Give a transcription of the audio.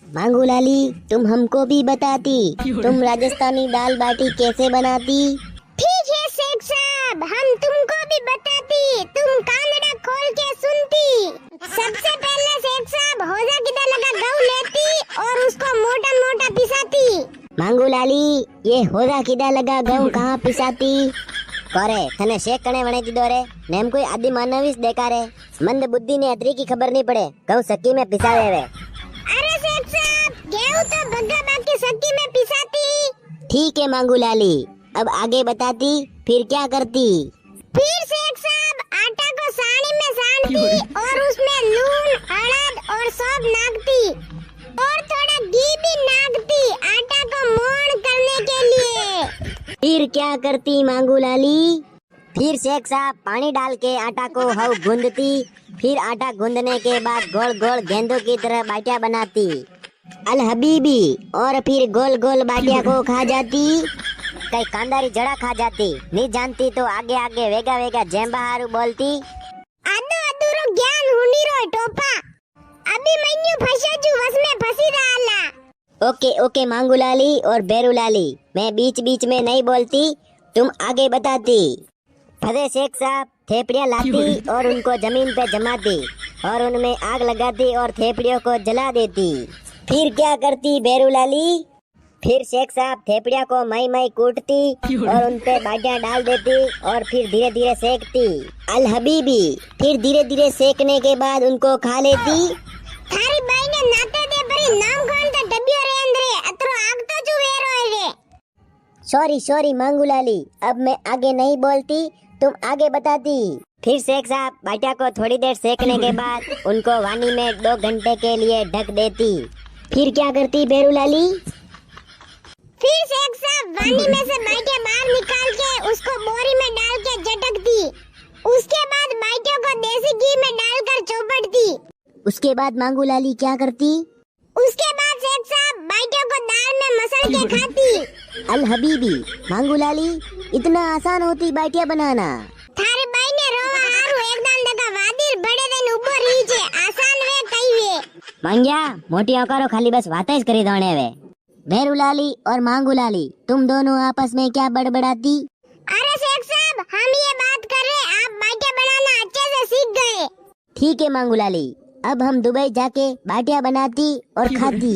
मांगू लाली, तुम हमको भी बताती, तुम राजस्थानी दाल बाटी कैसे बनाती? ठीक है शेख साहब, हम तुमको भी बताती, तुम कानड़ा खोल के सुनती। सबसे पहले शेख साहब होजा की दाल का गहू लेती और उसको मोटा मोटा पिसाती। मांगू लाली, ये होजा कीड़ा लगा गहू कहाँ पिसाती? कोरे थने शेक कणे वणे दीदो रे, नेम कोई आदि मानवीस देखा रे, मंद बुद्धि ने अतरी की खबर नहीं पड़े, गहू सकी में पिसावे वे। अरे शेख साहब, गेहूं तो बग्गा बाकी सब्जी में पिसाती। ठीक है मांगू लाली, अब आगे बताती, फिर क्या करती? फिर शेख साहब आटा को सानी में सानती और उसमें लून, हल्द और सौंफ नाखती और थोड़ा घी भी नाखती आटा को मोड़ करने के लिए। फिर क्या करती मांगू लाली? फिर शेख साहब पानी डाल के आटा को हव गूंदती, फिर आटा गूंदने के बाद गोल गोल गेंदों की तरह बाटियां बनाती अल हबीबी, और फिर गोल गोल बाटियां को खा जाती। कई कांदारी जड़ा खा जाती, नहीं जानती तो आगे आगे वेगा वेगा जेम्बा हारू बोलती। आदो अधूरो ज्ञान हुनी रो टोपा, अभी मैन्यू फंसा जू वस में फंसी रहा। ओके ओके मांगू लाली और बेरू लाली, मैं बीच बीच में नहीं बोलती, तुम आगे बताती। फतेह शेख साहब थेपड़ियाँ लाती और उनको जमीन पे जमाती और उनमें आग लगाती और थेपड़ियों को जला देती। फिर क्या करती बेरू लाली? फिर शेख साहब थेपड़ियाँ को मई मई कूटती और उन पे बाटियाँ डाल देती और फिर धीरे धीरे सेकती अल हबीबी। फिर धीरे धीरे सेकने के बाद उनको खा लेती। थारी बाई ने नाते दे परी नाम कौन तो डबियो रे अंदरे अतरो आग तो जू वेरो है रे। सॉरी सॉरी मांगू लाली, अब मैं आगे नहीं बोलती, तुम आगे बताती। फिर शेख साहब बाटिया को थोड़ी देर सेकने के बाद उनको वानी में 2 घंटे के लिए ढक देती। फिर क्या करती बेरू लाली? फिर शेख साहब वानी में से बाटियां बाहर निकाल के उसको बोरी में डाल के झटकती। उसके बाद बाटियों को देसी घी में डालकर चौपड़ती। उसके बाद मांगू लाली क्या करती? उसके बाद शेख साहब बाटियों को दाल में मसल के खाती। अल हबीबी, मांगू लाली इतना आसान होती बाटियां बनाना? थारे बाई ने रोवा हारू एकदम दगा वादिर बड़े दिन उबो रही छे, आसान वे कई वे। मांग्या मोटी आकारो खाली बस बातें करी दोणे वे। बेरू लाली और मांगू लाली, तुम दोनों आपस में क्या बड़बड़ाती? अरे शेख साहब, हम ये बात कर रहे, आप बाटियां बनाना अच्छे से सीख गए। ठीक है मांगू लाली, अब हम दुबई जाके बाटियां बनाती और खाती।